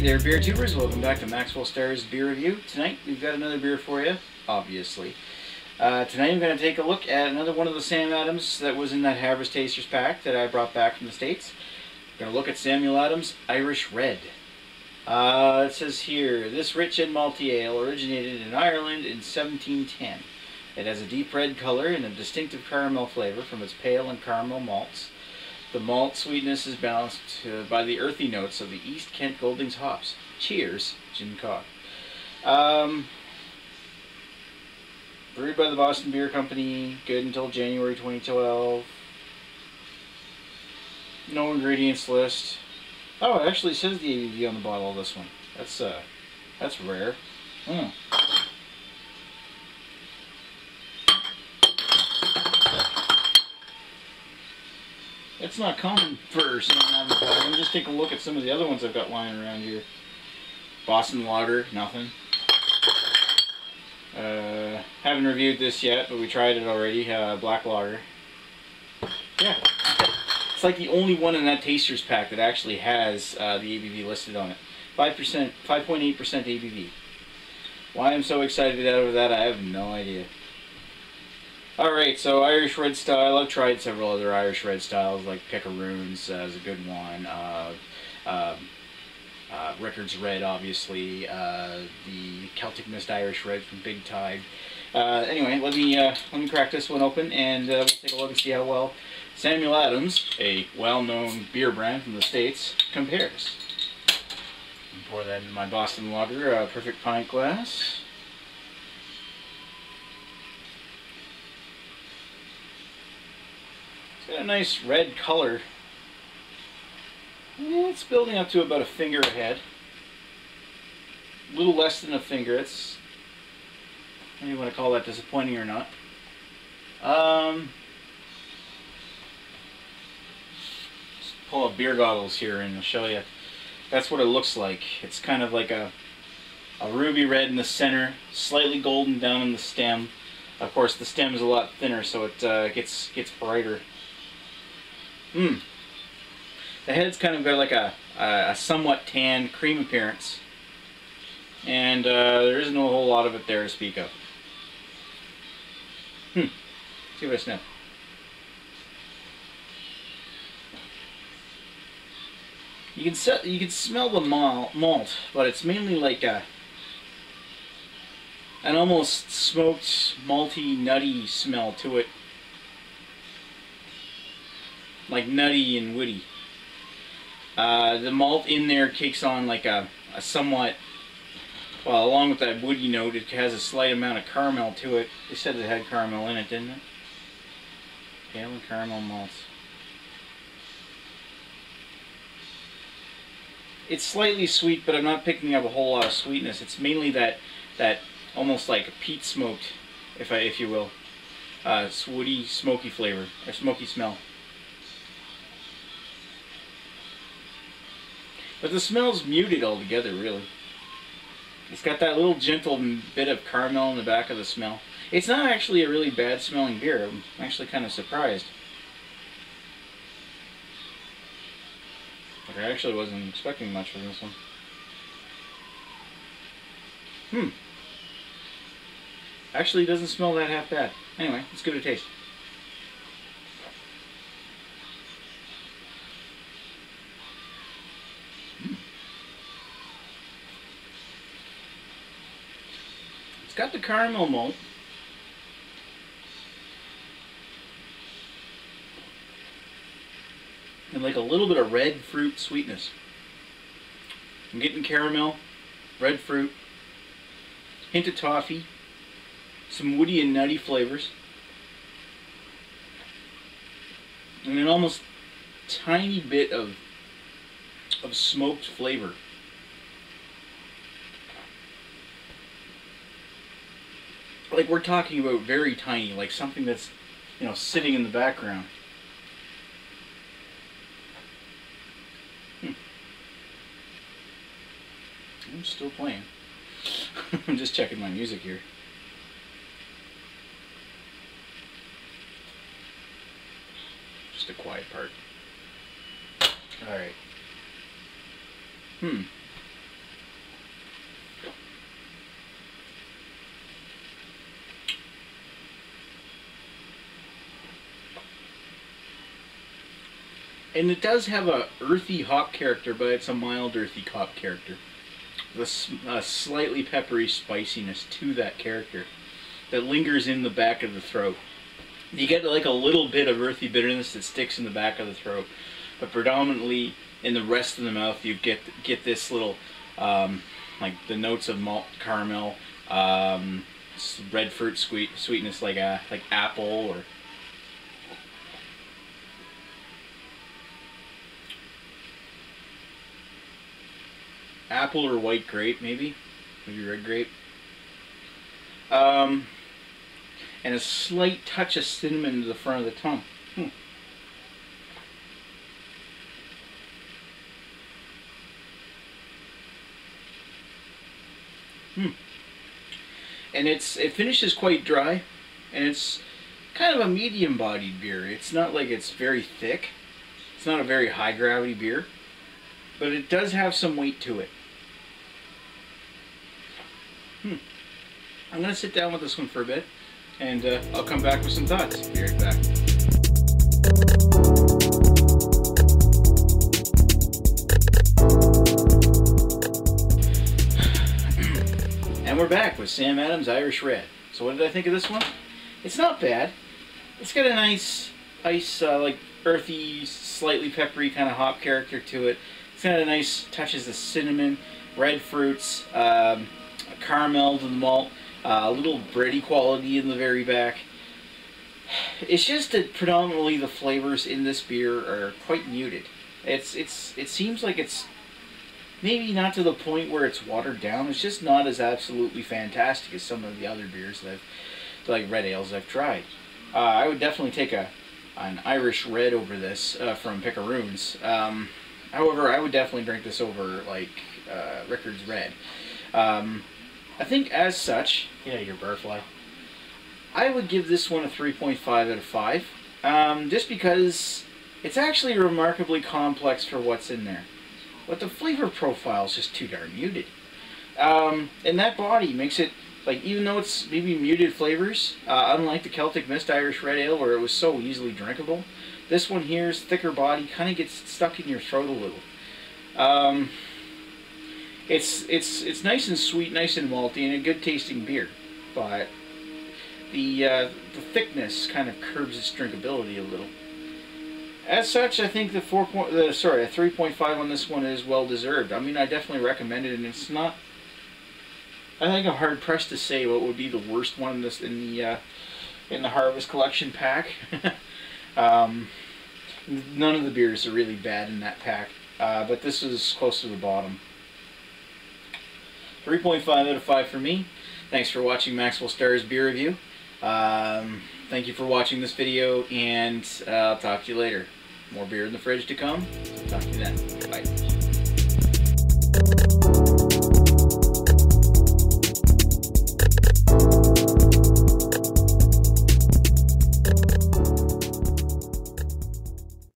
there, beer tubers. Welcome back to Maxwell Starr's beer review. Tonight we've got another beer for you, obviously. Tonight I'm going to take a look at another one of the Sam Adams that was in that Harvest Tasters pack that I brought back from the States. We're going to look at Samuel Adams Irish Red. It says here, this rich and malty ale originated in Ireland in 1710. It has a deep red color and a distinctive caramel flavor from its pale and caramel malts. The malt sweetness is balanced by the earthy notes of the East Kent Goldings hops. Cheers, Jim Cock. Brewed by the Boston Beer Company, good until January 2012. No ingredients list. Oh, it actually says the ABV on the bottle of this one. That's rare. It's not common for Sam Adams. Let me just take a look at some of the other ones I've got lying around here. Boston Lager, nothing. Haven't reviewed this yet, but we tried it already. Black Lager. Yeah, it's like the only one in that Tasters pack that actually has the ABV listed on it. 5%, 5.8% ABV. Why I'm so excited out of that, I have no idea. Alright, so Irish Red style. I've tried several other Irish Red styles, like Pickeroons is a good one. Rickards Red, obviously. The Celtic Mist Irish Red from Big Tide. Anyway, let me crack this one open and we'll take a look and see how well Samuel Adams, a well-known beer brand from the States, compares. Pour that in my Boston Lager, perfect pint glass. It's got a nice red color. It's building up to about a finger ahead. A little less than a finger. It's, I don't know if you want to call that disappointing or not. Just pull up beer goggles here and I'll show you. That's what it looks like. It's kind of like a ruby red in the center, slightly golden down in the stem. Of course, the stem is a lot thinner, so it gets brighter. The head's kind of got like a somewhat tan cream appearance, and there isn't a whole lot of it there to speak of. Let's give it a sniff. You can smell the malt, but it's mainly like an almost smoked, malty, nutty smell to it. Like nutty and woody. The malt in there kicks on like a somewhat, well, along with that woody note, it has a slight amount of caramel to it. They said it had caramel in it, didn't it? Pale and caramel malts. It's slightly sweet, but I'm not picking up a whole lot of sweetness. It's mainly that almost like a peat smoked, if you will, woody, smoky flavor or smoky smell. But the smell's muted altogether, really. It's got that little gentle bit of caramel in the back of the smell. It's not actually a really bad smelling beer. I'm actually kind of surprised. Like, I actually wasn't expecting much from this one. Actually, it doesn't smell that half bad. Anyway, let's give it a taste. It's got the caramel malt. And like a little bit of red fruit sweetness. I'm getting caramel, red fruit, hint of toffee, some woody and nutty flavors, and an almost tiny bit of smoked flavor. Like we're talking about very tiny, like something that's, you know, sitting in the background. I'm still playing. I'm just checking my music here. Just a quiet part. Alright. And it does have a earthy hop character, but it's a mild earthy hop character. With a slightly peppery spiciness to that character that lingers in the back of the throat. You get like a little bit of earthy bitterness that sticks in the back of the throat, but predominantly in the rest of the mouth you get this little like the notes of malt caramel, red fruit sweetness like apple or white grape, maybe red grape, and a slight touch of cinnamon to the front of the tongue. And it finishes quite dry, and it's kind of a medium-bodied beer. It's not like it's very thick. It's not a very high-gravity beer, but it does have some weight to it. I'm going to sit down with this one for a bit, and I'll come back with some thoughts. Be right back. And we're back with Sam Adams Irish Red. So what did I think of this one? It's not bad. It's got a nice like earthy, slightly peppery kind of hop character to it. It's got a nice touches of cinnamon, red fruits, caramel to the malt, a little bready quality in the very back. It's just that predominantly the flavors in this beer are quite muted. It seems like it's maybe not to the point where it's watered down. It's just not as absolutely fantastic as some of the other beers that like red ales I've tried. I would definitely take an Irish Red over this from Picaroons. However, I would definitely drink this over like Rickard's Red. I think as such, yeah, your barfly, I would give this one a 3.5 out of 5, just because it's actually remarkably complex for what's in there. But the flavor profile is just too darn muted. And that body makes it, like, even though it's maybe muted flavors, unlike the Celtic Mist Irish Red Ale where it was so easily drinkable, this one here's thicker body, kind of gets stuck in your throat a little. It's nice and sweet, nice and malty, and a good tasting beer, but the thickness kind of curbs its drinkability a little. As such, I think the 3.5 on this one is well deserved. I mean, I definitely recommend it, and it's not. I think I'm hard pressed to say what would be the worst one in this in the Harvest Collection pack. None of the beers are really bad in that pack, but this is close to the bottom. 3.5 out of 5 for me. Thanks for watching Maxwell Starr's beer review. Thank you for watching this video, and I'll talk to you later. More beer in the fridge to come. Talk to you then. Bye.